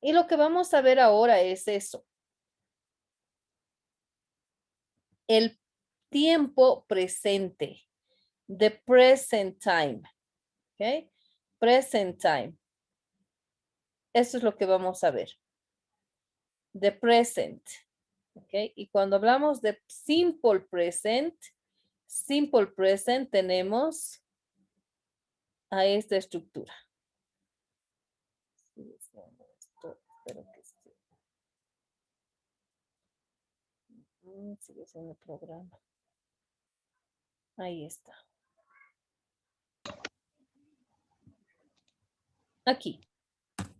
Y lo que vamos a ver ahora es eso. El tiempo presente. The present time. ¿Ok? Present time. Eso es lo que vamos a ver. The present. ¿Ok? Y cuando hablamos de simple present tenemos a esta estructura. Espero que esté. Sigue siendo el programa. Ahí está. Aquí.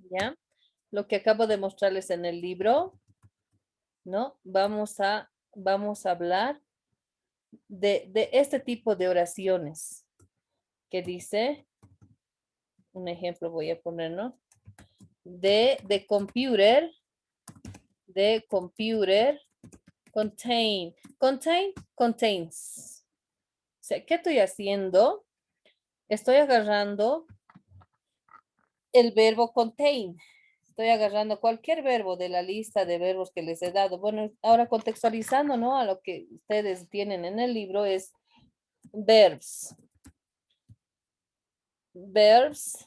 ¿Ya? Lo que acabo de mostrarles en el libro, ¿no? Vamos a hablar de este tipo de oraciones que dice, un ejemplo voy a poner, ¿no? De computer, contains. O sea, ¿qué estoy haciendo? Estoy agarrando el verbo contain. Estoy agarrando cualquier verbo de la lista de verbos que les he dado. Bueno, ahora contextualizando, ¿no? A lo que ustedes tienen en el libro es verbs. Verbs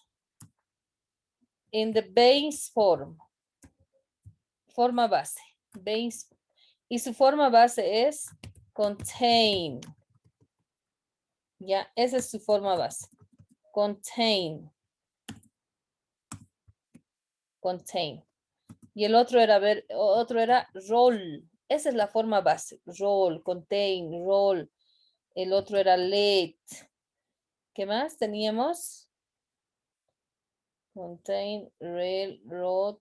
in the base form. Forma base. Base. Y su forma base es contain. Ya, esa es su forma base. Contain. Contain. Y el otro era roll. Esa es la forma base. Roll, contain, roll. El otro era let. ¿Qué más teníamos? Contain, railroad.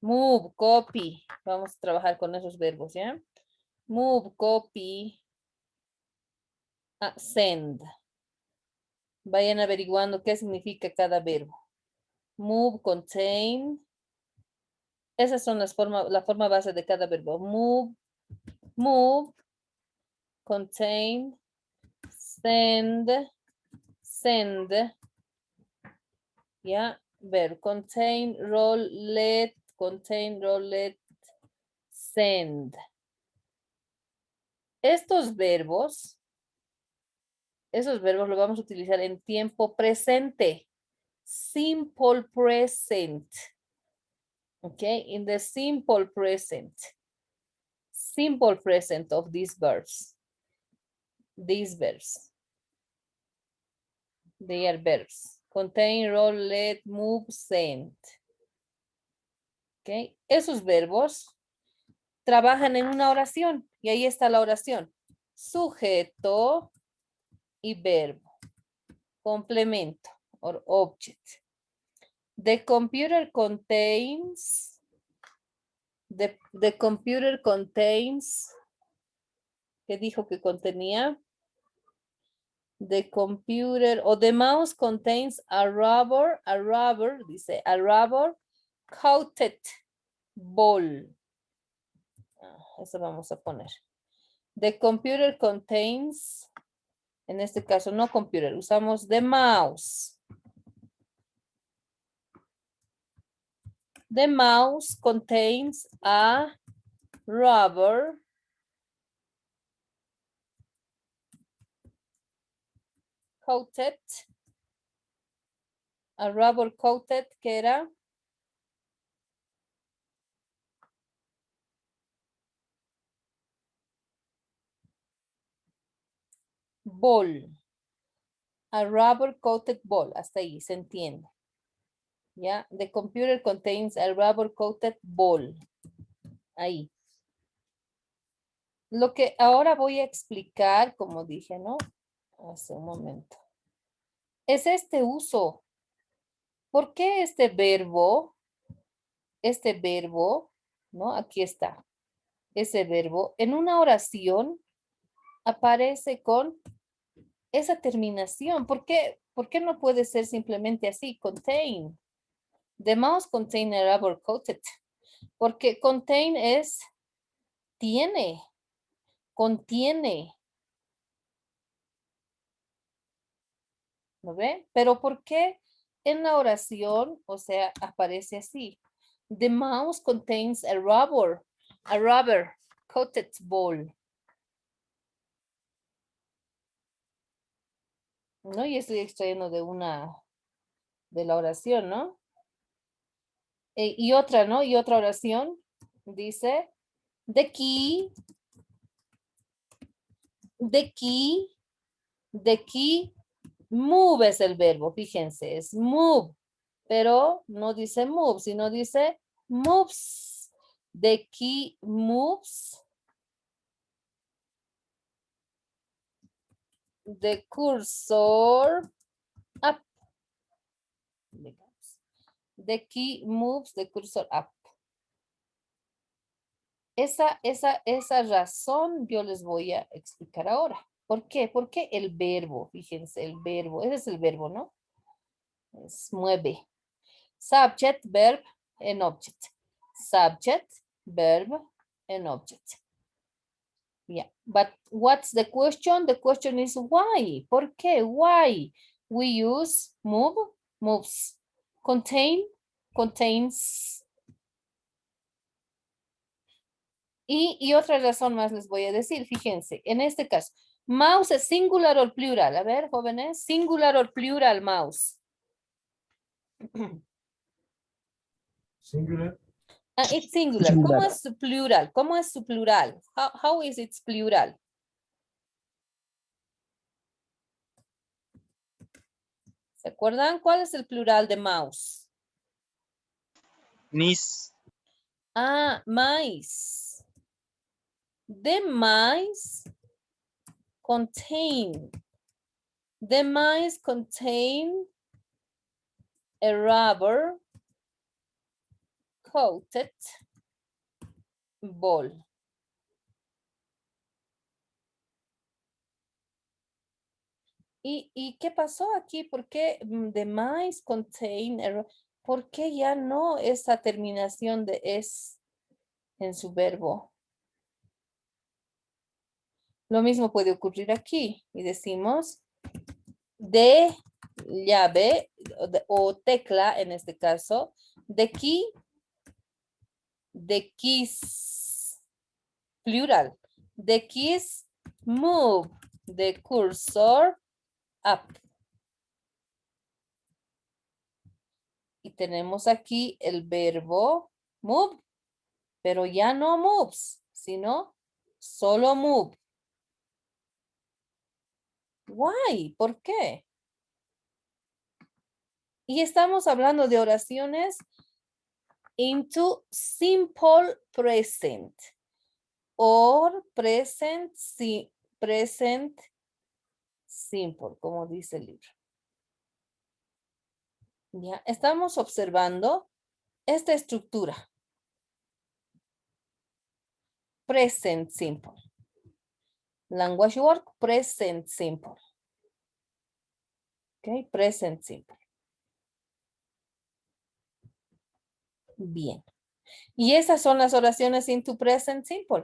Move, copy. Vamos a trabajar con esos verbos, ¿ya? Move, copy. Send. Vayan averiguando qué significa cada verbo. Move, contain. Esas son la forma base de cada verbo. Move, contain, send, ya, ver, contain, roll, let, send. Esos verbos los vamos a utilizar en tiempo presente. Simple present. Okay, in the simple present of these verbs. These verbs. They are verbs. Contain, roll, let, move, send. Okay, esos verbos trabajan en una oración y ahí está la oración. Sujeto y verbo. Complemento or object. The computer contains. The computer contains. ¿Qué dijo que contenía? The computer or the mouse contains a rubber, dice, a rubber coated ball. Eso vamos a poner. The computer contains, en este caso no computer, usamos the mouse. The mouse contains a rubber coated, ¿qué era? Ball. A rubber coated ball. Hasta ahí se entiende. ¿Ya? The computer contains a rubber coated ball. Ahí. Lo que ahora voy a explicar, como dije, ¿no? Hace un momento. Es este uso. ¿Por qué este verbo, ¿no? Aquí está. Ese verbo en una oración aparece con esa terminación. ¿Por qué no puede ser simplemente así? Contain. The mouse contain a rubber coated. Porque contain es tiene, contiene. ¿No ve? Pero ¿por qué en la oración, o sea, aparece así? The mouse contains a rubber coated ball. ¿No? Y estoy extrayendo de la oración, ¿no? Y otra, ¿no? Y otra oración dice, the key, the key, the key, move es el verbo, fíjense, es move, pero no dice move, sino dice moves. The key moves the cursor up. The key moves the cursor up. Esa razón yo les voy a explicar ahora. ¿Por qué? Porque el verbo, fíjense, el verbo, ese es el verbo, ¿no? Es mueve. Subject, verb, and object. Subject, verb, and object. Yeah, but what's the question? The question is why? ¿Por qué? Why? We use move, moves. Contain, contains. Y otra razón más les voy a decir, fíjense, en este caso, mouse es singular o plural. A ver, jóvenes, singular o plural mouse. Singular. It's singular. ¿Cómo es su plural? ¿Cómo es su plural? How is its plural? ¿Se acuerdan? ¿Cuál es el plural de mouse? Miss. Mice. The mice contain. The mice contain a rubber coated ball. ¿Y qué pasó aquí? ¿Por qué the mice contain ¿por qué ya no esa terminación de es en su verbo? Lo mismo puede ocurrir aquí y decimos de llave o tecla en este caso, de key, de keys, plural, de keys move the cursor up. Y tenemos aquí el verbo move, pero ya no moves, sino solo move. Why? ¿Por qué? Y estamos hablando de oraciones into simple present or present simple, como dice el libro. Ya, estamos observando esta estructura. Present simple. Language work, present simple. Ok, present simple. Bien. Y esas son las oraciones into present simple.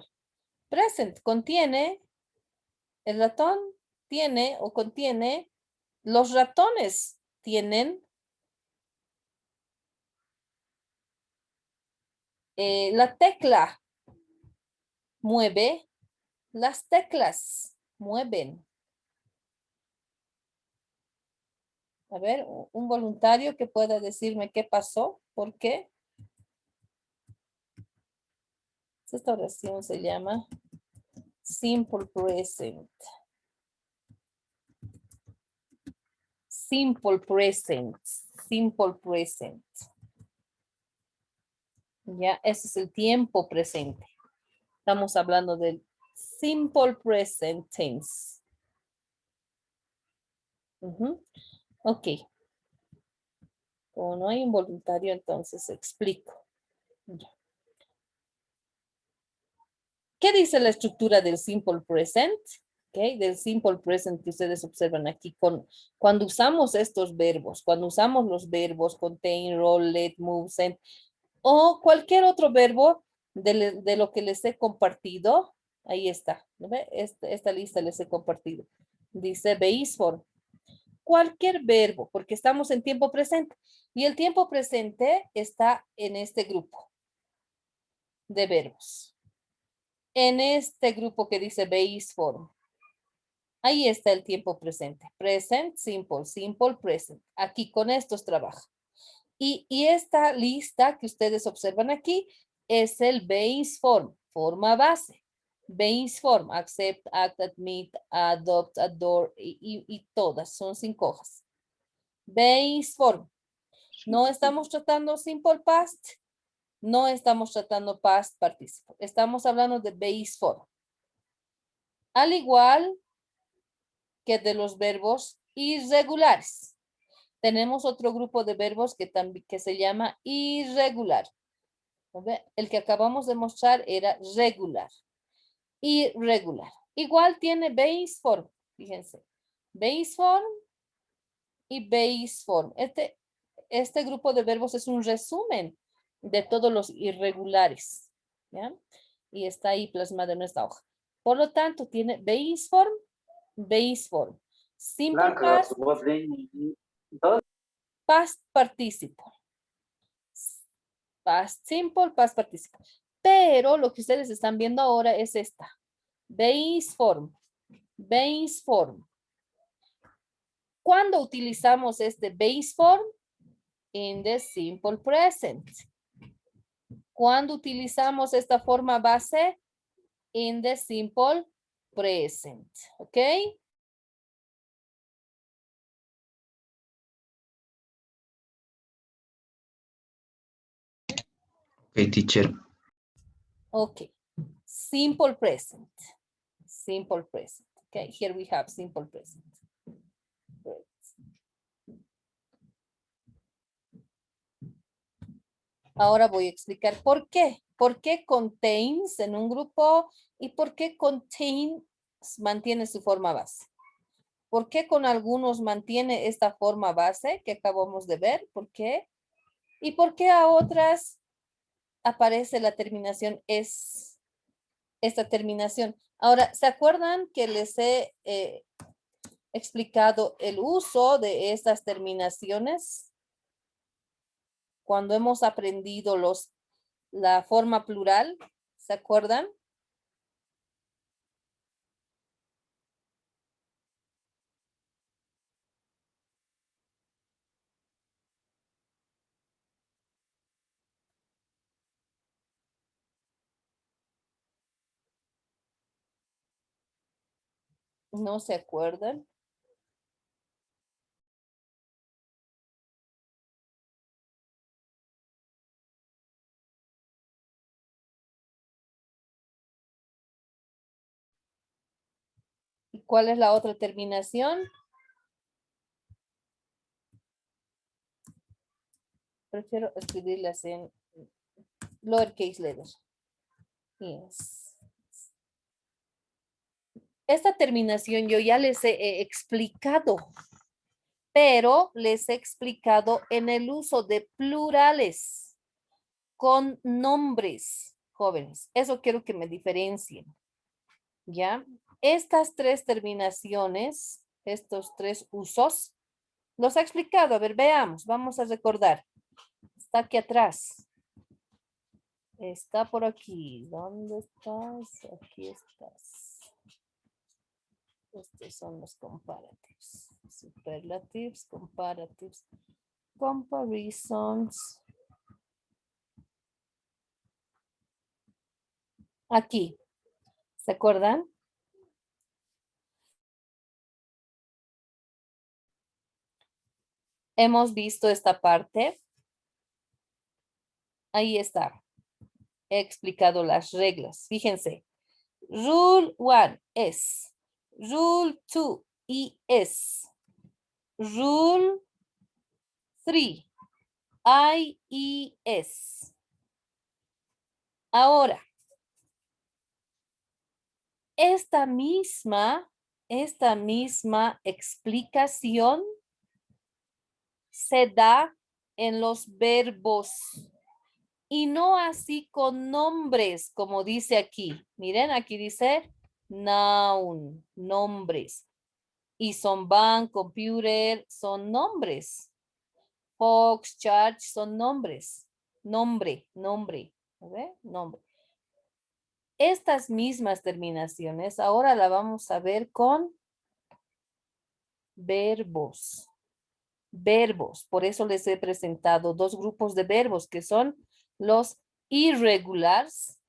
Present contiene, el ratón tiene o contiene, los ratones tienen, la tecla mueve, las teclas mueven. A ver, un voluntario que pueda decirme qué pasó, por qué. Esta oración se llama simple present. Simple present. Simple present. Ya, ese es el tiempo presente. Estamos hablando del simple present tense. Ok. Como no hay un voluntario, entonces explico. Ya. ¿Qué dice la estructura del simple present? Okay, del simple present que ustedes observan aquí. Cuando usamos estos verbos, cuando usamos los verbos contain, roll, let, move, send, o cualquier otro verbo de lo que les he compartido, ahí está. ¿No ve? Esta lista les he compartido. Dice base form. cualquier verbo, porque estamos en tiempo presente. Y el tiempo presente está en este grupo de verbos. En este grupo que dice base form. Ahí está el tiempo presente. Present, simple, simple, present. Aquí con estos trabaja. Y esta lista que ustedes observan aquí es el base form, forma base. Base form, accept, act, admit, adopt, adore y todas, son 5 hojas. Base form. No estamos tratando simple past, no estamos tratando past participle. Estamos hablando de base form. Al igual que de los verbos irregulares. Tenemos otro grupo de verbos que se llama irregular. El que acabamos de mostrar era regular. Irregular. Igual tiene base form. Fíjense. Base form y base form. Este grupo de verbos es un resumen de todos los irregulares. ¿Ya? Y está ahí plasmado en esta hoja. Por lo tanto, tiene base form, base form. Simple past, past participle. Past simple, past participle. Pero lo que ustedes están viendo ahora es esta. Base form. Base form. ¿Cuándo utilizamos este base form? In the simple present. ¿Cuándo utilizamos esta forma base? In the simple present. ¿Ok? Ok, teacher. Ok. Simple present. Simple present. Okay, here we have simple present. Great. Ahora voy a explicar por qué. ¿Por qué contains en un grupo y por qué contains mantiene su forma base? ¿Por qué con algunos mantiene esta forma base que acabamos de ver? ¿Por qué? ¿Y por qué a otras aparece la terminación es? Esta terminación. Ahora, ¿se acuerdan que les he explicado el uso de estas terminaciones? Cuando hemos aprendido la forma plural, ¿se acuerdan? ¿No se acuerdan? ¿Y cuál es la otra terminación? Prefiero escribirlas en lowercase letter. Yes. Esta terminación yo ya les he explicado, pero les he explicado en el uso de plurales con nombres, jóvenes. Eso quiero que me diferencien. ¿Ya? Estas 3 terminaciones, estos 3 usos, los he explicado. A ver, veamos, vamos a recordar. Está aquí atrás. Está por aquí. ¿Dónde estás? Aquí estás. Estos son los comparatives. Superlatives, comparatives, comparisons. Aquí. ¿Se acuerdan? Hemos visto esta parte. Ahí está. He explicado las reglas. Fíjense. Rule 1 es. Rule 2 es. Rule 3 es. Ahora, esta misma explicación se da en los verbos y no así con nombres, como dice aquí. Miren, aquí dice noun, nombres. Y son bank, computer, son nombres. Fox, charge, son nombres. Nombre. ¿Ve? Nombre. Estas mismas terminaciones ahora la vamos a ver con verbos. Verbos. Por eso les he presentado dos grupos de verbos que son los irregulars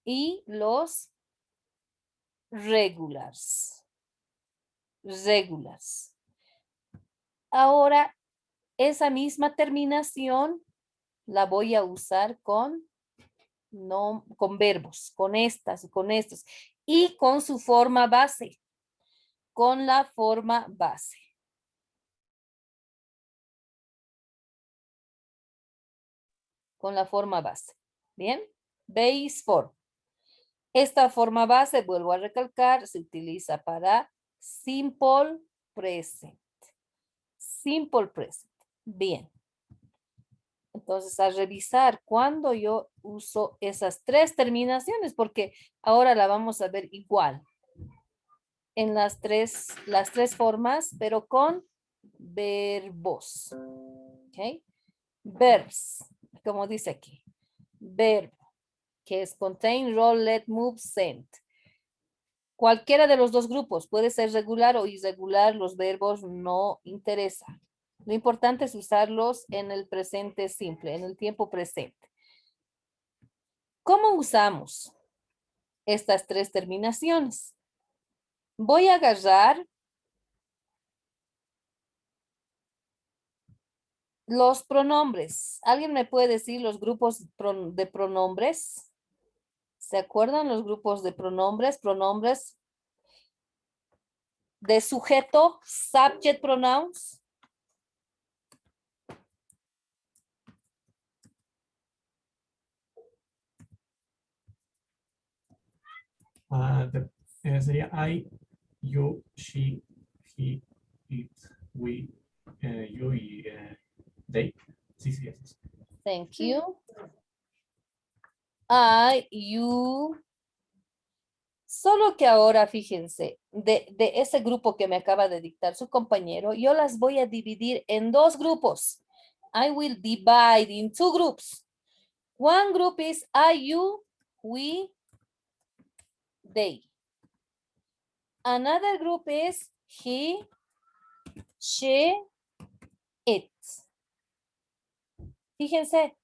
y los regulars. Regulars. Ahora, esa misma terminación la voy a usar con, no, con verbos, con estas y con estos. Y con su forma base. Con la forma base. Con la forma base. ¿Bien? Base form. Esta forma base, vuelvo a recalcar, se utiliza para simple present. Simple present. Bien. Entonces, a revisar cuando yo uso esas tres terminaciones, porque ahora la vamos a ver igual. En las tres formas, pero con verbos. ¿Ok? Verbs, como dice aquí. Verbo, que es contain, roll, let, move, send. Cualquiera de los dos grupos, puede ser regular o irregular, los verbos no interesa. Lo importante es usarlos en el presente simple, en el tiempo presente. ¿Cómo usamos estas tres terminaciones? Voy a agarrar los pronombres. ¿Alguien me puede decir los grupos de pronombres? ¿Se acuerdan los grupos de pronombres? Pronombres de sujeto, subject pronouns. Sería I, you, she, he, it, we, you y they. Sí, sí, eso. Thank you. I, you. Solo que ahora, fíjense, de ese grupo que me acaba de dictar su compañero, yo las voy a dividir en dos grupos. I will divide in two groups. One group is I, you, we, they. Another group is he, she, it. Fíjense,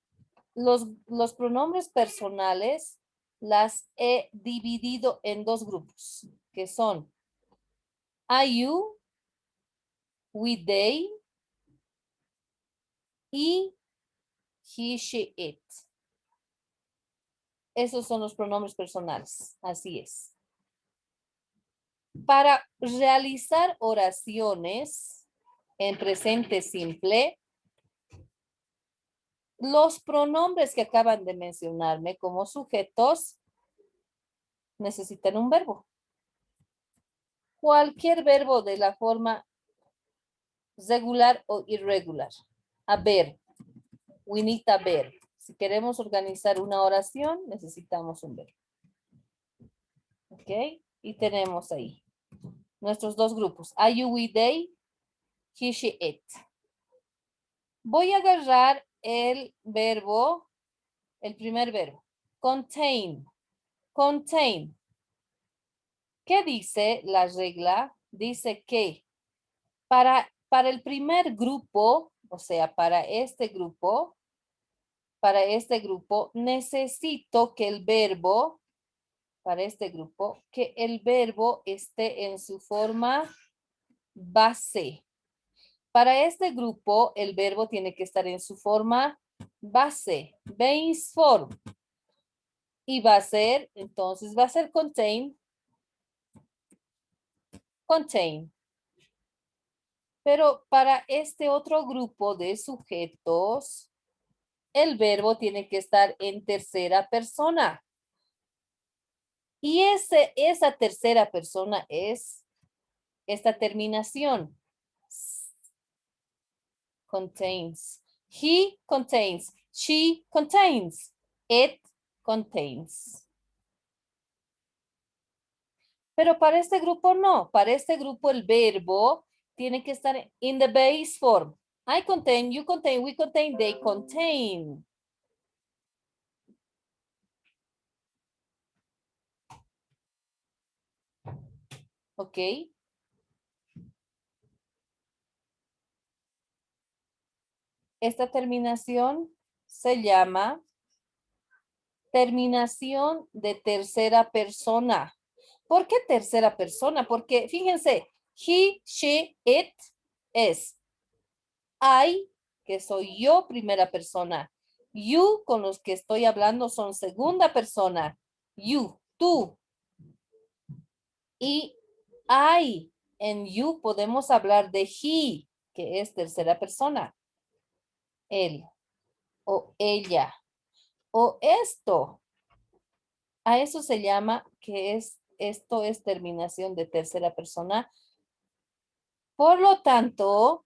los pronombres personales las he dividido en dos grupos, que son I, you, we, they, y he, she, it. Esos son los pronombres personales, así es. Para realizar oraciones en presente simple, los pronombres que acaban de mencionarme como sujetos necesitan un verbo. Cualquier verbo de la forma regular o irregular. Haber. We need a verb. Si queremos organizar una oración, necesitamos un verbo. ¿Ok? Y tenemos ahí nuestros dos grupos. I, you, we, they, he, she, it. Voy a agarrar el verbo, el primer verbo. Contain. Contain. ¿Qué dice la regla? Dice que para el primer grupo, o sea, para este grupo, necesito que el verbo, para este grupo, que el verbo esté en su forma base. Para este grupo, el verbo tiene que estar en su forma base, base form. Y va a ser, entonces va a ser contain. Contain. Pero para este otro grupo de sujetos, el verbo tiene que estar en tercera persona. Y esa tercera persona es esta terminación. Contains. He contains. She contains. It contains. Pero para este grupo no. Para este grupo el verbo tiene que estar in the base form. I contain, you contain, we contain, they contain. ¿Ok? Esta terminación se llama terminación de tercera persona. ¿Por qué tercera persona? Porque fíjense, he, she, it es I, que soy yo, primera persona. You, con los que estoy hablando, son segunda persona. You, tú. Y I, en you podemos hablar de he, que es tercera persona. Él o ella o esto. A eso se llama que esto es terminación de tercera persona. Por lo tanto,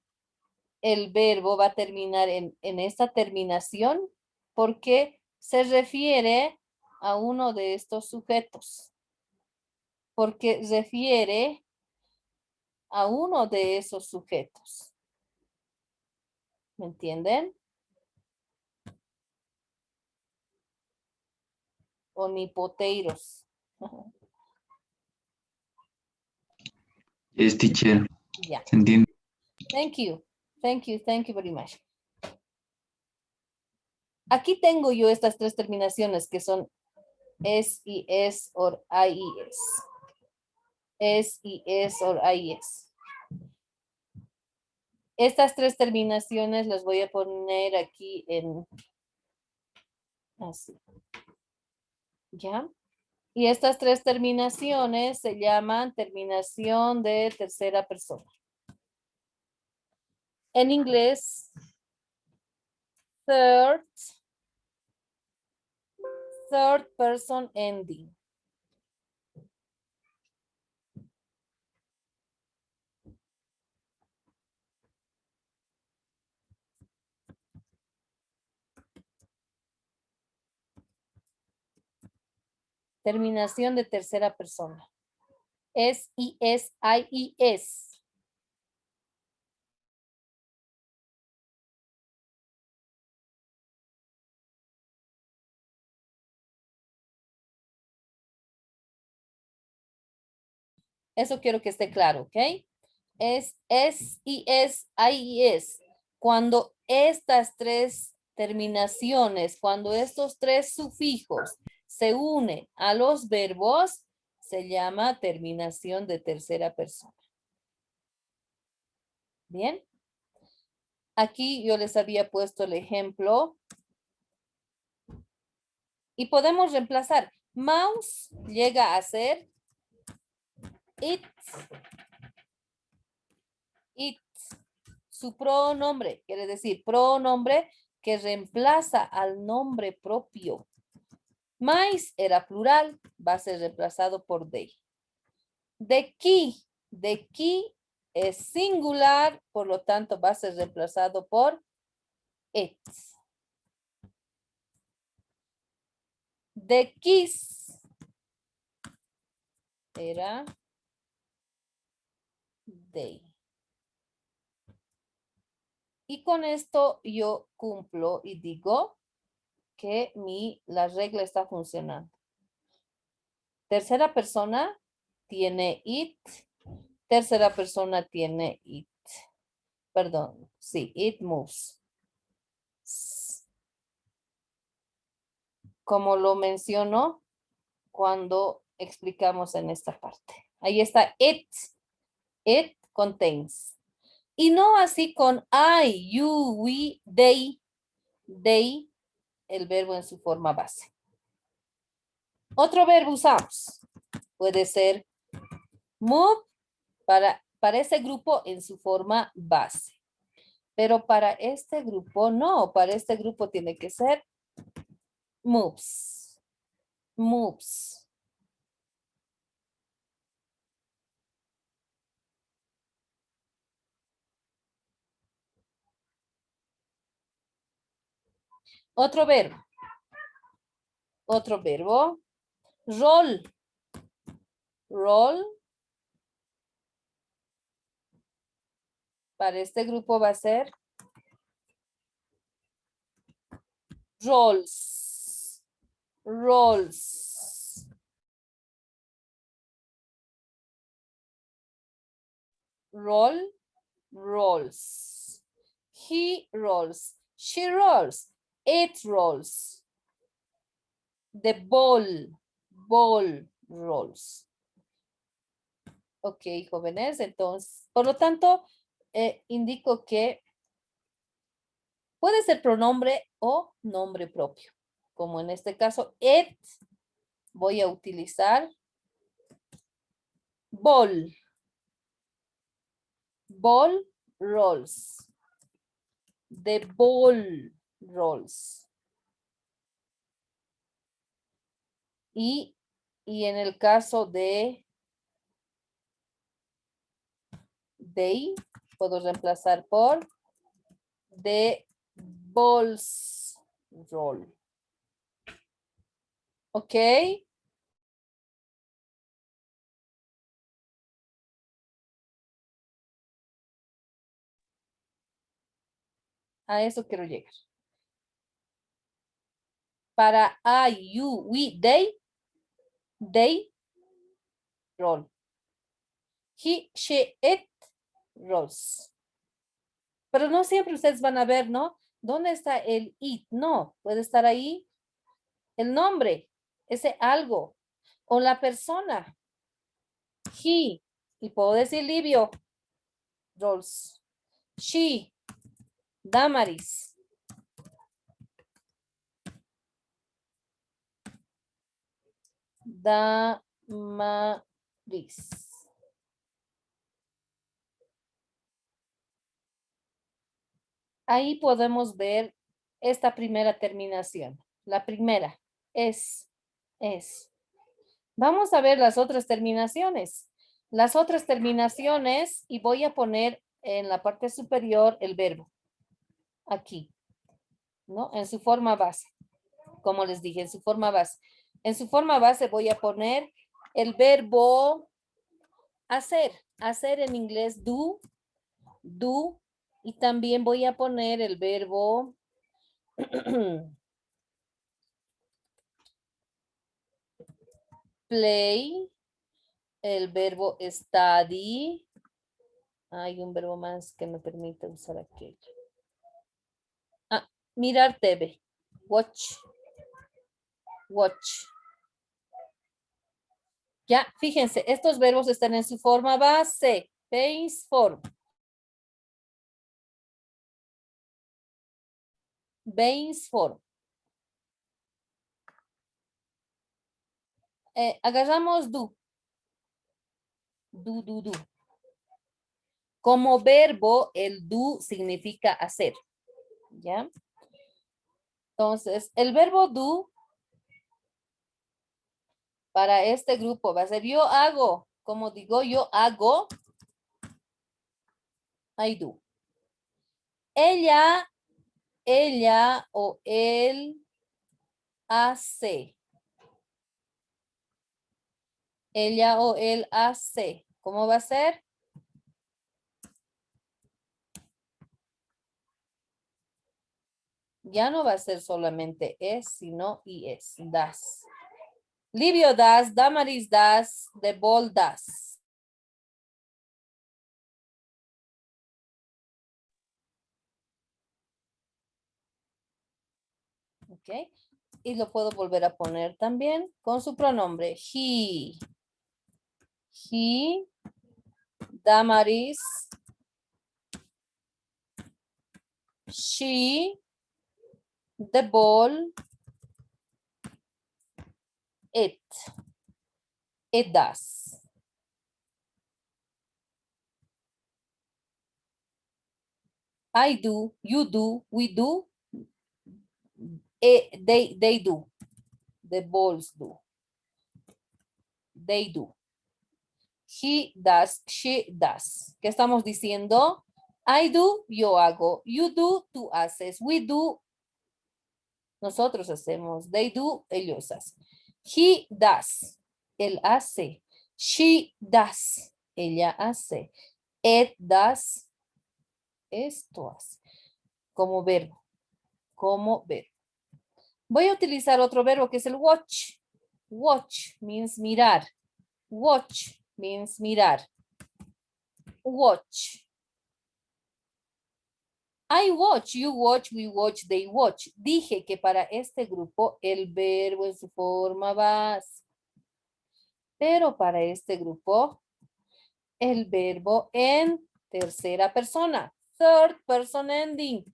el verbo va a terminar en esta terminación porque se refiere a uno de estos sujetos. Porque refiere a uno de esos sujetos. ¿Me entienden? Onipoteiros. Yes, teacher. Ya. ¿Se entiende? Thank you. Thank you. Thank you very much. Aquí tengo yo estas tres terminaciones que son es y es or I y es. Es y es or I es. Estas tres terminaciones las voy a poner aquí en así. ¿Ya? Y estas tres terminaciones se llaman terminación de tercera persona. En inglés, third person ending. Terminación de tercera persona. Es y es, I y es. Eso quiero que esté claro, ¿ok? Es y es, I y es. Cuando estas tres terminaciones, cuando estos tres sufijos se unen a los verbos, se llama terminación de tercera persona. Bien. Aquí yo les había puesto el ejemplo. Y podemos reemplazar. Mouse llega a ser it. It. Su pronombre, quiere decir pronombre que reemplaza al nombre propio. Mais era plural, va a ser reemplazado por they. The key es singular, por lo tanto va a ser reemplazado por it. The keys era they. Y con esto yo cumplo y digo que la regla está funcionando. Tercera persona tiene it. Tercera persona tiene it. Perdón, sí, it moves. Como lo menciono cuando explicamos en esta parte. Ahí está it. It contains. Y no así con I, you, we, they. They, el verbo en su forma base. Otro verbo usamos. Puede ser move para ese grupo en su forma base. Pero para este grupo no. Para este grupo tiene que ser moves. Moves. Otro verbo. Otro verbo. Roll. roll. Para este grupo va a ser rolls. Rolls. Roll, rolls. He rolls. She rolls. It rolls. The ball rolls. Ok, jóvenes, entonces, por lo tanto, indico que puede ser pronombre o nombre propio. Como en este caso, it, voy a utilizar ball. Ball rolls. The ball rolls. Y en el caso de they, puedo reemplazar por the balls roll. ¿Ok? A eso quiero llegar. Para I, you, we, they roll. He, she, it rolls. Pero no siempre ustedes van a ver, ¿no? ¿Dónde está el it? No, puede estar ahí el nombre, ese algo, o la persona. He, y puedo decir Livio, rolls. She, Damaris. Damaris. Ahí podemos ver esta primera terminación. La primera es. Vamos a ver las otras terminaciones. Las otras terminaciones, y voy a poner en la parte superior el verbo. Aquí, ¿no? En su forma base. Como les dije, en su forma base. En su forma base voy a poner el verbo hacer. Hacer en inglés do. Y también voy a poner el verbo play, el verbo study. Hay un verbo más que me permite usar aquello. Mirar TV. Watch. Ya, fíjense, estos verbos están en su forma base. Base form. Base form. Agarramos do. Do. Como verbo, el do significa hacer. ¿Ya? Entonces, el verbo do para este grupo va a ser yo hago. Como digo, yo hago. I do. Ella o él hace. Ella o él hace. ¿Cómo va a ser? Ya no va a ser solamente es, sino y es. Das. Livio das, Damaris das, the ball das. Ok. Y lo puedo volver a poner también con su pronombre. He, Damaris, she, the ball, it does. I do, you do, we do, they do. The balls do. They do. He does, she does. ¿Qué estamos diciendo? I do, yo hago. You do, tú haces. We do, nosotros hacemos. They do, ellos hacen. He does, él hace. She does. Ella hace. It does. Esto hace. Como verbo. Como verbo. Voy a utilizar otro verbo que es el watch. Watch means mirar. Watch means mirar. Watch. I watch, you watch, we watch, they watch. Dije que para este grupo el verbo en su forma base. Pero para este grupo el verbo en tercera persona. Third person ending.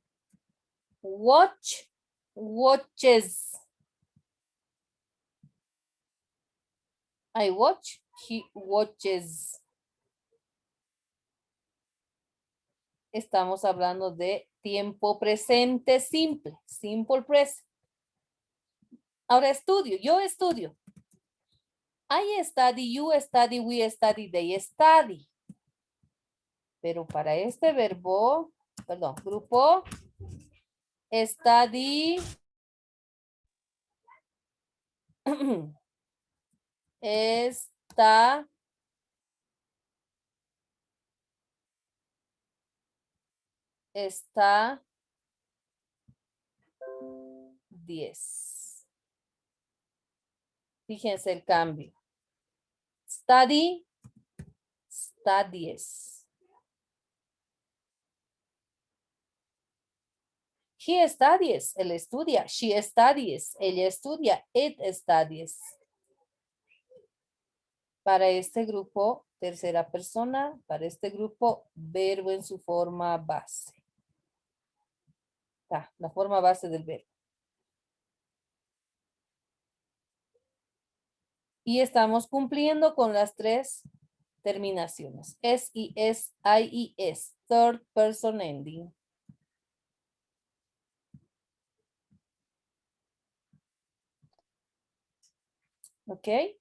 Watch, watches. I watch, he watches. Estamos hablando de tiempo presente simple. Simple present. Ahora estudio, yo estudio. I study, you study, we study, they study. Pero para este verbo, perdón, grupo, study, está 10. Fíjense el cambio. Study, studies. He studies, él estudia. She studies, ella estudia. It studies. Para este grupo, tercera persona. Para este grupo, verbo en su forma base. La forma base del verbo. Y estamos cumpliendo con las tres terminaciones. S y S, I y S. Third person ending. Okay.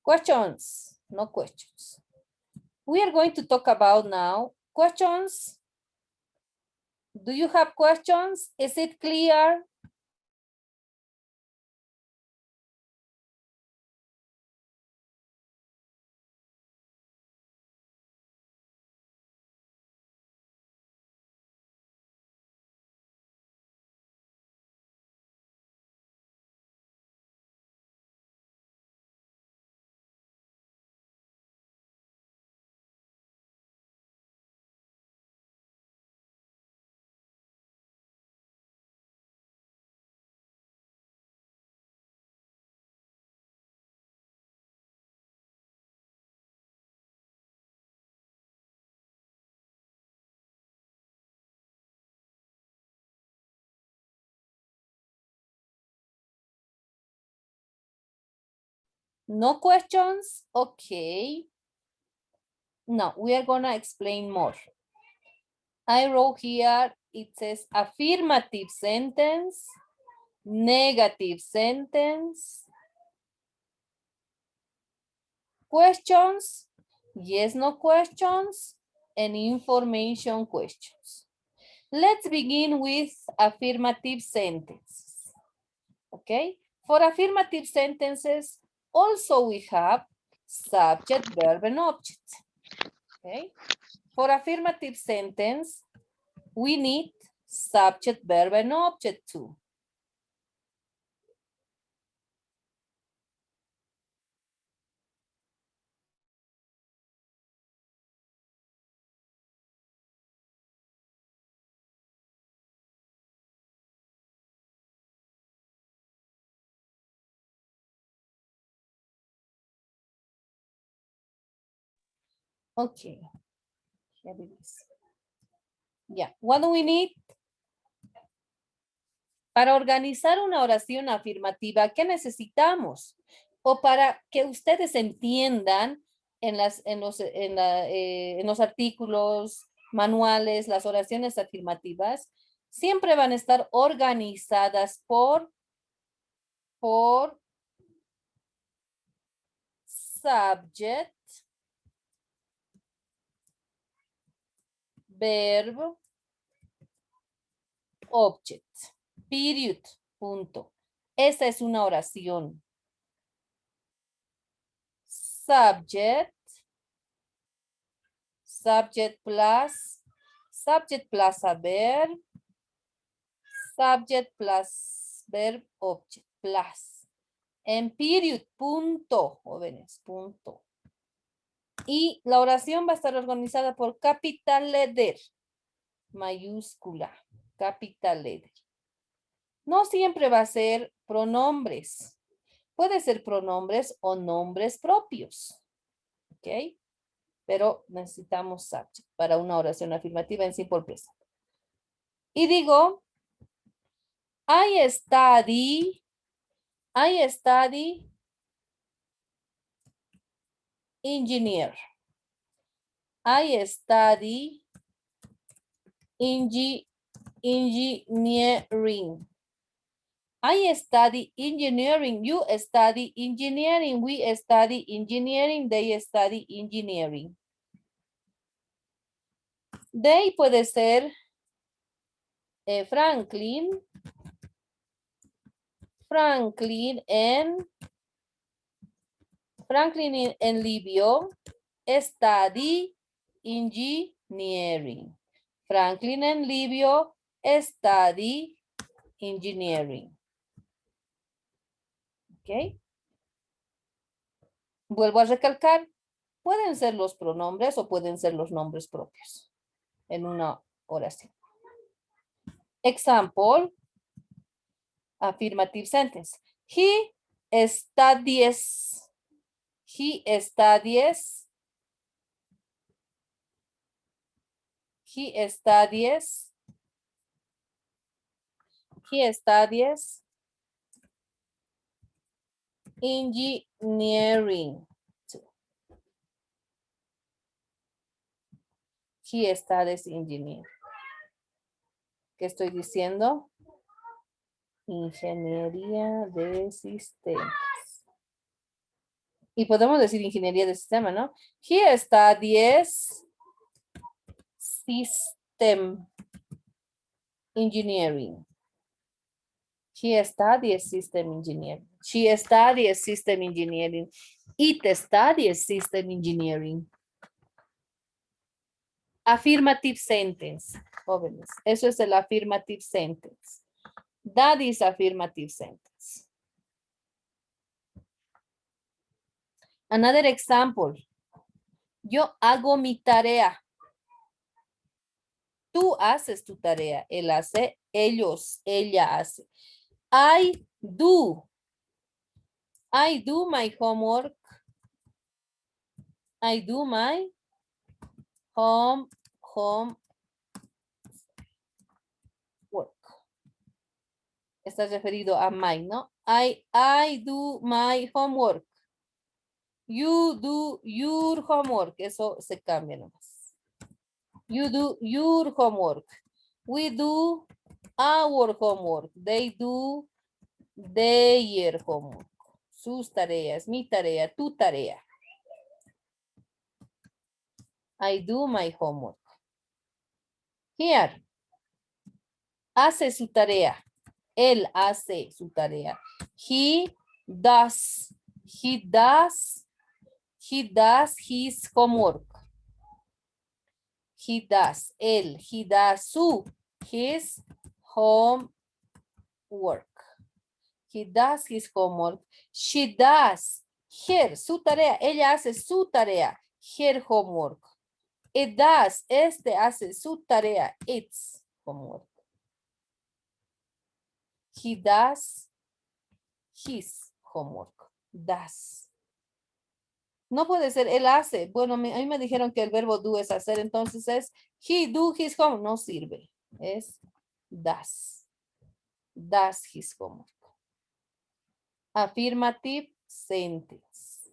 Questions? No questions. We are going to talk about now questions. Do you have questions? Is it clear? No questions? Okay. No, we are gonna explain more. I wrote here, it says affirmative sentence, negative sentence, questions, yes, no questions, and information questions. Let's begin with affirmative sentences. Okay, for affirmative sentences, also we have subject, verb, and object. Okay, for affirmative sentence, we need subject, verb, and object too. Okay, here it is. Yeah, what do we need? Para organizar una oración afirmativa, ¿qué necesitamos? O para que ustedes entiendan en los artículos, manuales, las oraciones afirmativas, siempre van a estar organizadas por subject, verb, object, period, punto. Esta es una oración. Subject. Subject plus haber. Subject plus verb object plus. En period, punto, jóvenes, punto. Y la oración va a estar organizada por capital letter, mayúscula, capital letter. No siempre va a ser pronombres. Puede ser pronombres o nombres propios. ¿Ok? Pero necesitamos subject para una oración afirmativa en simple present. Y digo, I study engineer. I study engineering. I study engineering. You study engineering. We study engineering. They study engineering. They puede ser Franklin. Franklin and Livio study engineering. Franklin and Livio study engineering. ¿Ok? Vuelvo a recalcar, pueden ser los pronombres o pueden ser los nombres propios en una oración. Example, affirmative sentence. He studies engineering. He studies engineering. ¿Qué estoy diciendo? Ingeniería de sistemas. Y podemos decir ingeniería de sistema, ¿no? He studies system engineering. He studies system engineering. She studies system engineering. It studies system engineering. Affirmative sentence, jóvenes. Eso es el affirmative sentence. That is affirmative sentence. Another example. Yo hago mi tarea. Tú haces tu tarea. Él hace, ellos, ella hace. I do my homework. I do my homework. Está referido a my, ¿no? I do my homework. You do your homework. Eso se cambia nomás. You do your homework. We do our homework. They do their homework. Sus tareas, mi tarea, tu tarea. I do my homework. Here. Hace su tarea. Él hace su tarea. He does his homework. He does his homework. He does his homework. She does su tarea. Ella hace su tarea. Her homework. It does, hace su tarea. Its homework. He does his homework. Does. No puede ser, él hace. Bueno, a mí me dijeron que el verbo do es hacer, entonces es he do his homework. No sirve. Es does. Does his homework. Affirmative sentence.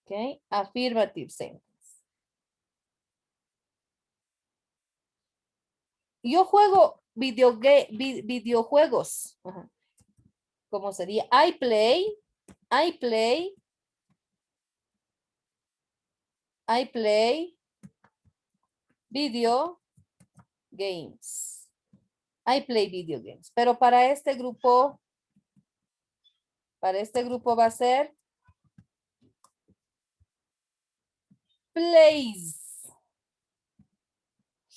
Ok. Affirmative sentence. Yo juego videojuegos. ¿Cómo sería? I play video games. I play video games. Pero para este grupo Para este grupo va a ser plays.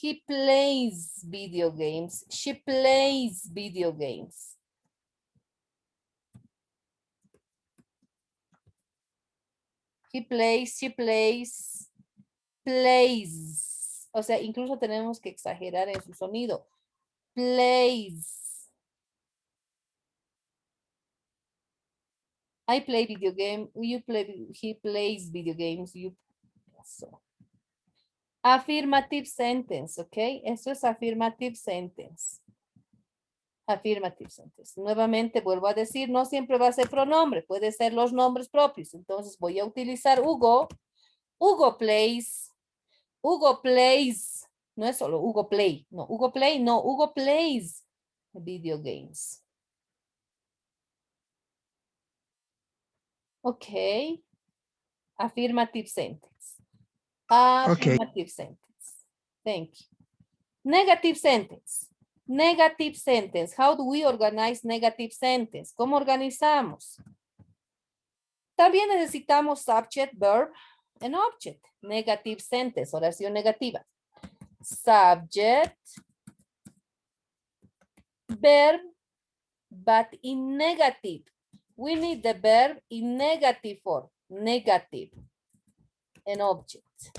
He plays video games. She plays video games. He plays, she plays, plays. O sea, incluso tenemos que exagerar en su sonido. Plays. I play video game. You play. He plays video games. You. So. Affirmative sentence, ¿ok? Eso es affirmative sentence. Affirmative sentence. Nuevamente vuelvo a decir, no siempre va a ser pronombre, puede ser los nombres propios. Entonces voy a utilizar Hugo. Hugo plays. Hugo plays. No es solo Hugo play. No, Hugo play. No, Hugo plays video games. Ok. Affirmative sentence. Affirmative sentence. Thank you. Negative sentence. Negative sentence. How do we organize negative sentence? ¿Cómo organizamos? También necesitamos subject, verb, and object. Negative sentence, oración negativa. Subject, verb, but in negative. We need the verb in negative form. Negative. An object.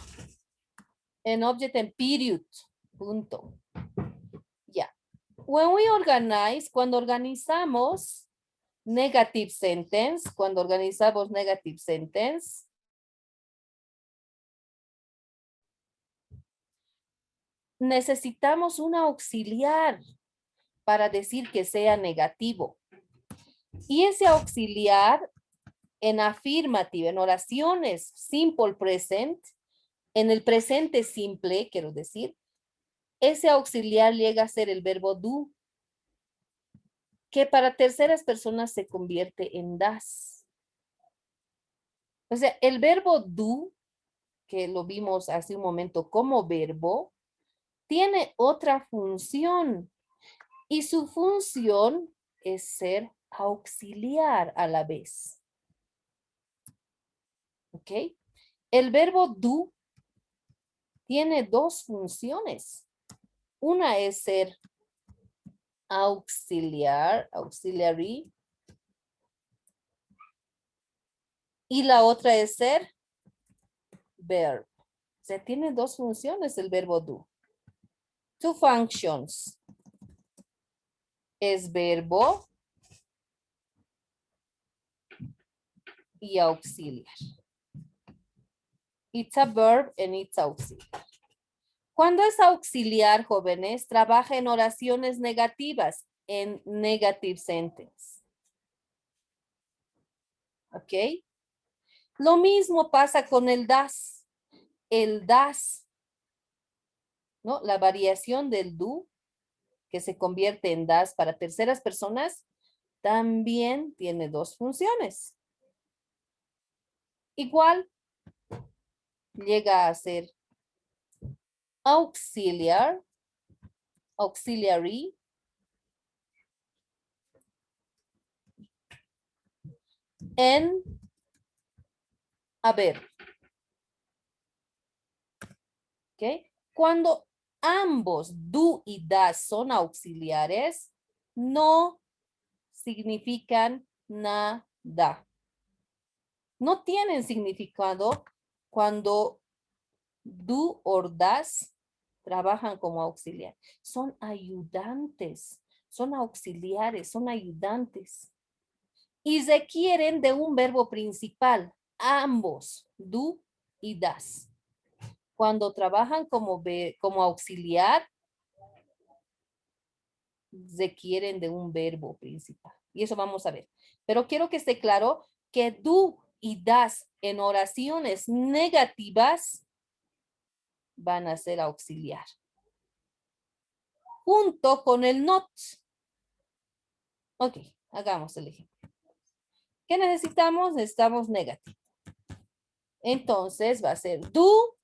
An object and period. Punto. Ya. When we organize, cuando organizamos negative sentence, cuando organizamos negative sentence, necesitamos un auxiliar para decir que sea negativo. Y ese auxiliar en afirmative, en oraciones simple present, en el presente simple, quiero decir, ese auxiliar llega a ser el verbo do, que para terceras personas se convierte en das. O sea, el verbo do, que lo vimos hace un momento como verbo, tiene otra función. Y su función es ser auxiliar a la vez. ¿Ok? El verbo do tiene dos funciones. Una es ser auxiliar, auxiliary. Y la otra es ser verb. O sea, tiene dos funciones el verbo do. Two functions. Es verbo y auxiliar. It's a verb and it's auxiliar. Cuando es auxiliar, jóvenes, trabaja en oraciones negativas, en negative sentence. ¿Ok? Lo mismo pasa con el das. El das, ¿no? La variación del do, que se convierte en das para terceras personas, también tiene dos funciones. Igual, llega a ser auxiliar, auxiliary, en a ver. ¿Ok? Cuando ambos do y das son auxiliares, no significan nada. No tienen significado cuando do or das trabajan como auxiliar. Son ayudantes, son auxiliares, son ayudantes. Y requieren de un verbo principal, ambos, do y das. Cuando trabajan como auxiliar, requieren de un verbo principal. Y eso vamos a ver. Pero quiero que esté claro que do y das en oraciones negativas van a ser auxiliar. Junto con el not. Ok, hagamos el ejemplo. ¿Qué necesitamos? Necesitamos negativo. Entonces va a ser do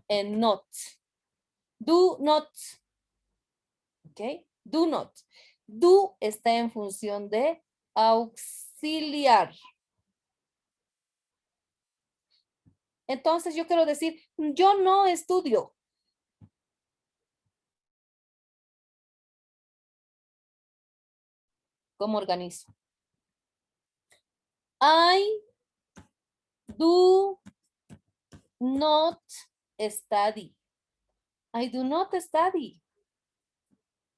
and not. Do not. Ok, do not. Do está en función de auxiliar. auxiliar. Entonces yo quiero decir, yo no estudio. ¿Cómo organizo? I do not study. I do not study.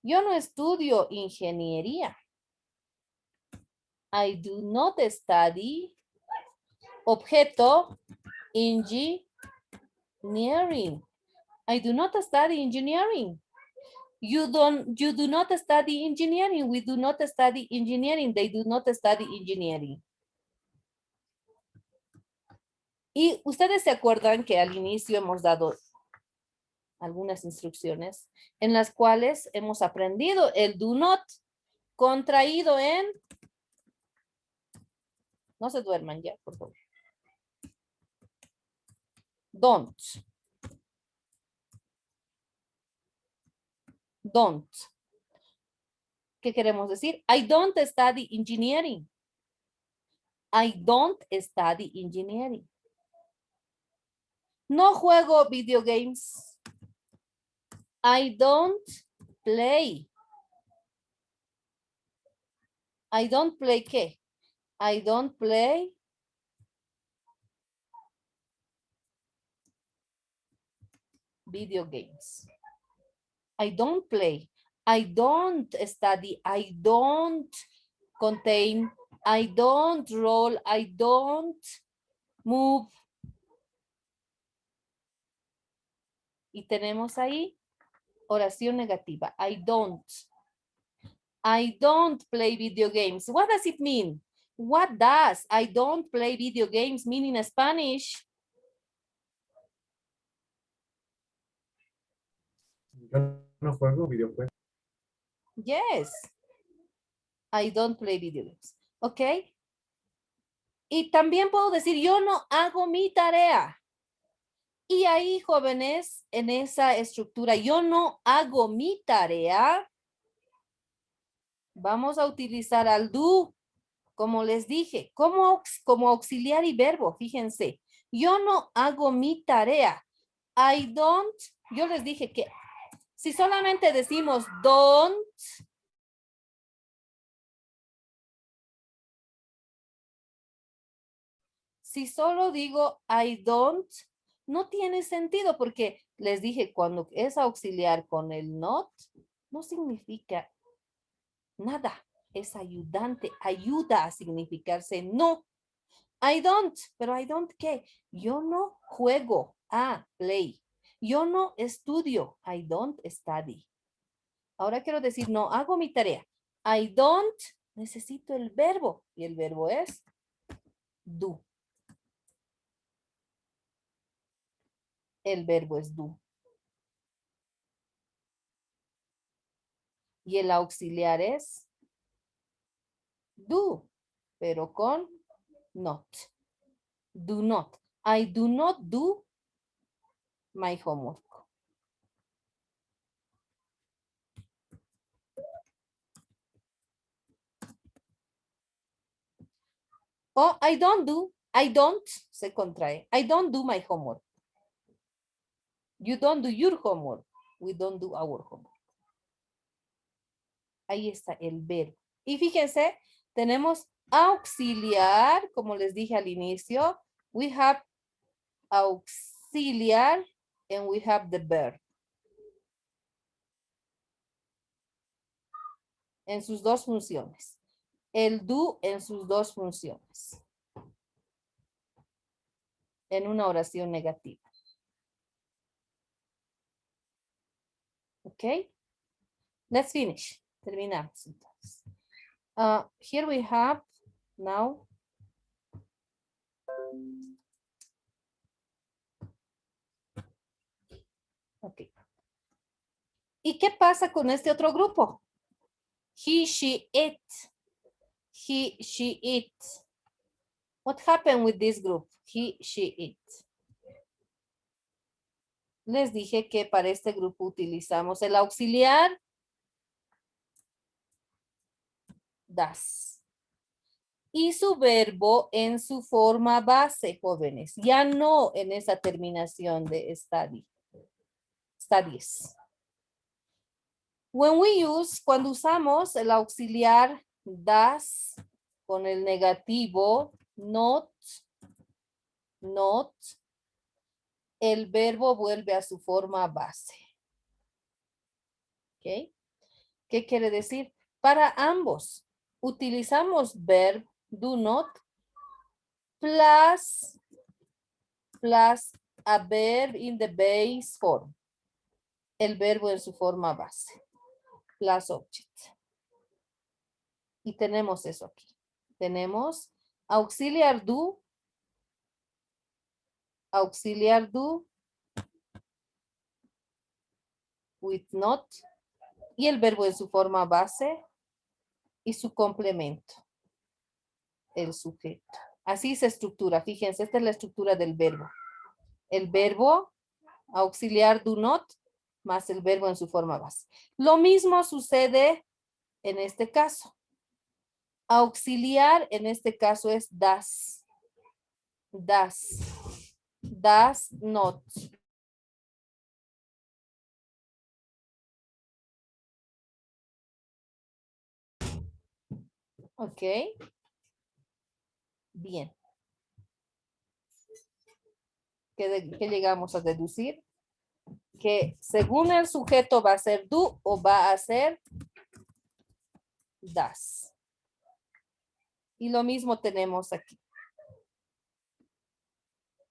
Yo no estudio ingeniería. I do not study. Objeto, engineering. I do not study engineering. You do not study engineering. We do not study engineering. They do not study engineering. Y ustedes se acuerdan que al inicio hemos dado algunas instrucciones en las cuales hemos aprendido el do not contraído en... No se duerman ya, por favor. Don't. Don't. ¿Qué queremos decir? I don't study engineering. I don't study engineering. No juego video games. I don't play. I don't play ¿qué? I don't play video games. I don't play. I don't study. I don't contain. I don't roll. I don't move. Y tenemos ahí oración negativa. I don't. I don't play video games. What does it mean? What does I don't play video games mean in Spanish? Yo no juego videojuegos. Yes. I don't play video games. ¿Ok? Y también puedo decir, yo no hago mi tarea. Y ahí, jóvenes, en esa estructura, yo no hago mi tarea. Vamos a utilizar al do, como les dije, como auxiliar y verbo, fíjense. Yo no hago mi tarea. I don't, yo les dije que si solamente decimos don't, si solo digo I don't, no tiene sentido porque les dije cuando es auxiliar con el not, no significa nada. Es ayudante, ayuda a significarse no. I don't, pero I don't ¿qué? Yo no juego, play. Yo no estudio, I don't study. Ahora quiero decir, no hago mi tarea. I don't, necesito el verbo. Y el verbo es do. El verbo es do. Y el auxiliar es do, pero con not. Do not. I do not do my homework. Oh, I don't, se contrae. I don't do my homework. You don't do your homework. We don't do our homework. Ahí está el verbo. Y fíjense, tenemos auxiliar, como les dije al inicio. We have auxiliar and we have the verb. En sus dos funciones. El do en sus dos funciones. En una oración negativa. Okay? Let's finish. Terminamos entonces. Here we have now. Okay. ¿Y qué pasa con este otro grupo? He, she, it. He, she, it. What happened with this group? He, she, it. Les dije que para este grupo utilizamos el auxiliar does. y su verbo en su forma base, jóvenes. Ya no en esa terminación de study. Studies. Cuando usamos el auxiliar das con el negativo not, el verbo vuelve a su forma base. ¿Ok? ¿Qué quiere decir? Para ambos, utilizamos verb do not plus a verb in the base form. El verbo en su forma base. Plus object. Y tenemos eso aquí. Tenemos auxiliar do with not y el verbo en su forma base y su complemento, el sujeto. Así se estructura. Fíjense, esta es la estructura del verbo. El verbo auxiliar do not más el verbo en su forma base. Lo mismo sucede en este caso. Auxiliar en este caso es das. Does not. Ok. Bien. ¿Qué llegamos a deducir? Que según el sujeto va a ser do o va a ser das. Y lo mismo tenemos aquí.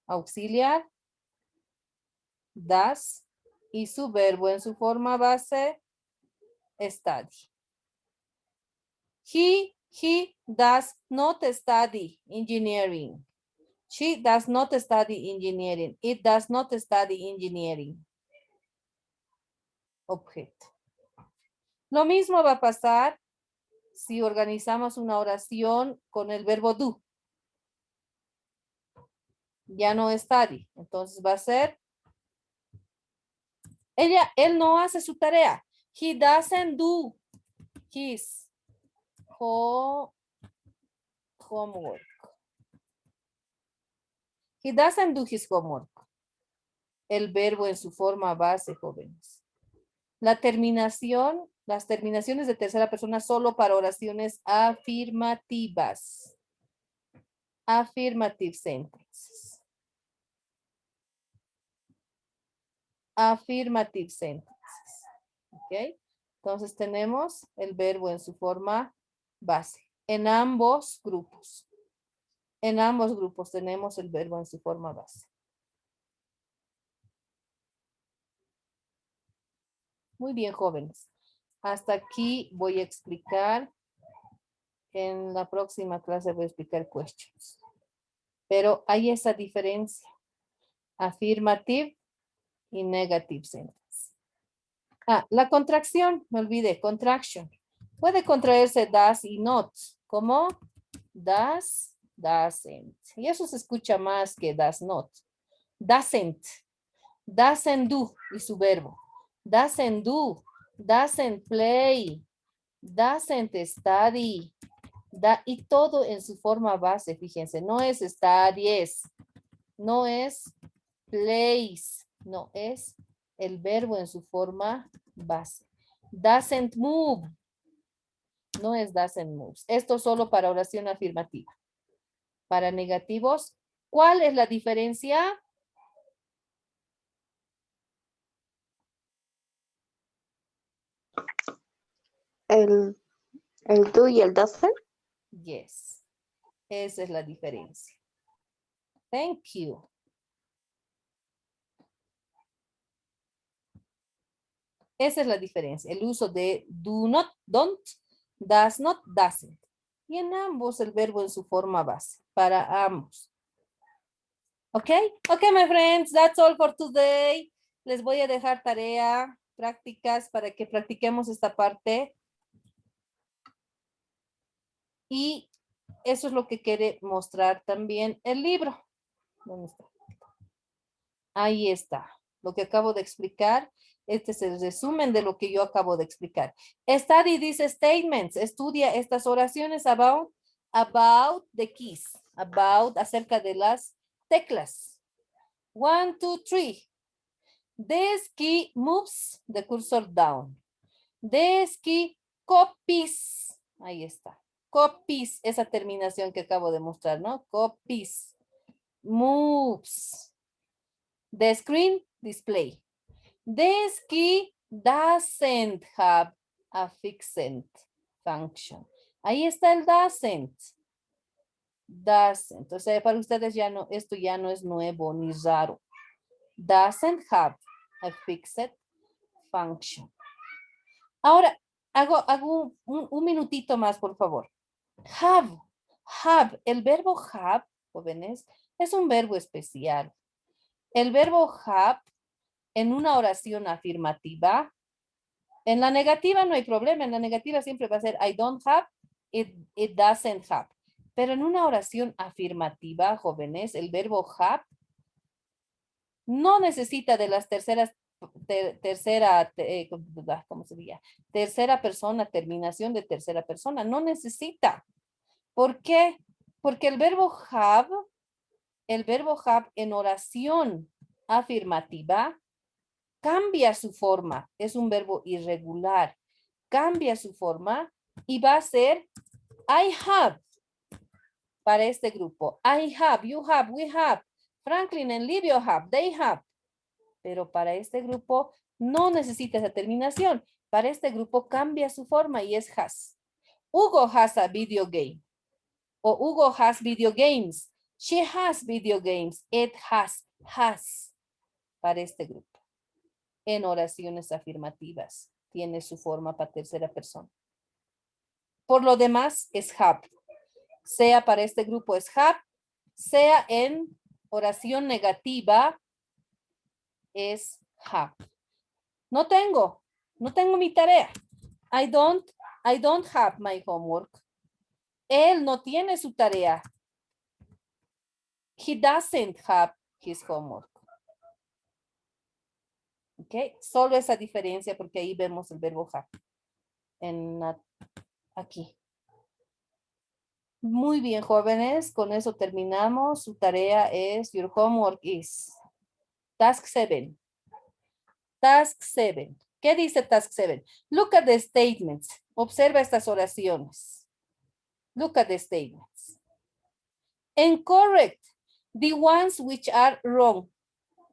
Auxiliar, das, y su verbo en su forma base, study. He does not study engineering. She does not study engineering. It does not study engineering. Objeto. Lo mismo va a pasar si organizamos una oración con el verbo do. Ya no study. Entonces va a ser, él no hace su tarea. He doesn't do his homework. He doesn't do his homework. El verbo en su forma base, jóvenes. Las terminaciones de tercera persona solo para oraciones afirmativas. Affirmative sentences. Affirmative sentences. ¿Ok? Entonces tenemos el verbo en su forma base. En ambos grupos. En ambos grupos tenemos el verbo en su forma base. Muy bien, jóvenes. Hasta aquí voy a explicar. En la próxima clase voy a explicar questions. Pero hay esa diferencia. Affirmative y negative sentence. La contracción, me olvidé, contraction. Puede contraerse does y not. ¿Cómo? Does, doesn't. Y eso se escucha más que does not. Doesn't. Doesn't do y su verbo. Doesn't do. Doesn't play. Doesn't study. Y todo en su forma base, fíjense. No es studies. No es plays. No es el verbo en su forma base. Doesn't move. No es doesn't move. Esto solo para oración afirmativa. Para negativos, ¿cuál es la diferencia? El do y el doesn't. Yes. Esa es la diferencia. Thank you. Esa es la diferencia. El uso de do not, don't, does not, doesn't. Y en ambos el verbo en su forma base. Para ambos. ¿Ok? Ok, my friends. That's all for today. Les voy a dejar tarea, prácticas para que practiquemos esta parte. Y eso es lo que quiere mostrar también el libro. ¿Dónde está? Ahí está. Lo que acabo de explicar. Este es el resumen de lo que yo acabo de explicar. Study these statements. Estudia estas oraciones about about the keys. About, acerca de las teclas. 1, 2, 3. This key moves the cursor down. This key copies. Ahí está. Copies, esa terminación que acabo de mostrar, ¿no? Copies. Moves. The screen display. This key doesn't have a fixed function. Ahí está el doesn't. Doesn't. O sea, para ustedes ya no, esto ya no es nuevo ni raro. Doesn't have a fixed function. Ahora, hago un minutito más, por favor. Have. El verbo have, jóvenes, es un verbo especial. El verbo have en una oración afirmativa. En la negativa no hay problema. En la negativa siempre va a ser I don't have, it doesn't have. Pero en una oración afirmativa, jóvenes, el verbo have no necesita de las ¿cómo se diría? Tercera persona, terminación de tercera persona. No necesita. ¿Por qué? Porque el verbo have en oración afirmativa cambia su forma. Es un verbo irregular. Cambia su forma y va a ser I have para este grupo. I have, you have, we have. Franklin and Livio have, they have. Pero para este grupo no necesita esa terminación. Para este grupo cambia su forma y es has. Hugo has a video game. O Hugo has video games. She has video games. It has. Para este grupo. En oraciones afirmativas. Tiene su forma para tercera persona. Por lo demás es have. Sea para este grupo es have. Sea en oración negativa es have. No tengo mi tarea. I don't have my homework. Él no tiene su tarea. He doesn't have his homework. Ok, solo esa diferencia porque ahí vemos el verbo have. Aquí. Muy bien, jóvenes, con eso terminamos. Su tarea es, your homework is task 7. Task 7. ¿Qué dice task 7? Look at the statements. Observa estas oraciones. Look at the statements. And correct the ones which are wrong.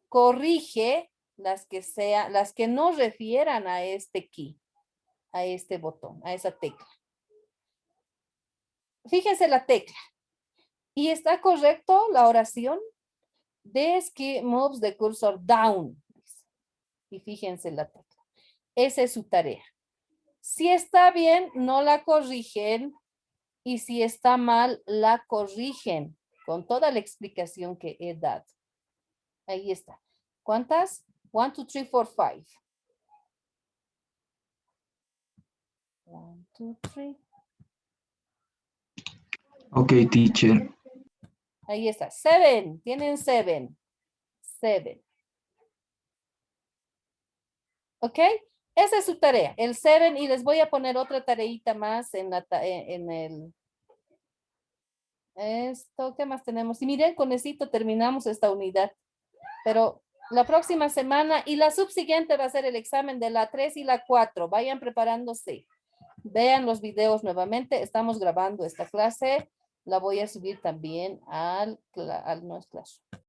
Corrige las que no refieran a este key, a este botón, a esa tecla. Fíjense la tecla. ¿Y está correcto la oración? This key moves the cursor down. Y fíjense la tecla. Esa es su tarea. Si está bien, no la corrigen. Y si está mal, la corrigen. Con toda la explicación que he dado. Ahí está. ¿Cuántas? 1, 2, 3, 4, 5. 1, 2, 3. Ok, teacher. Ahí está. 7. Tienen 7. 7. ¿Ok? Esa es su tarea. El 7 y les voy a poner otra tareita más en el... Esto, ¿qué más tenemos? Y miren, con esto terminamos esta unidad. Pero la próxima semana y la subsiguiente va a ser el examen de la 3 y la 4. Vayan preparándose. Vean los videos nuevamente. Estamos grabando esta clase. La voy a subir también al no es clase.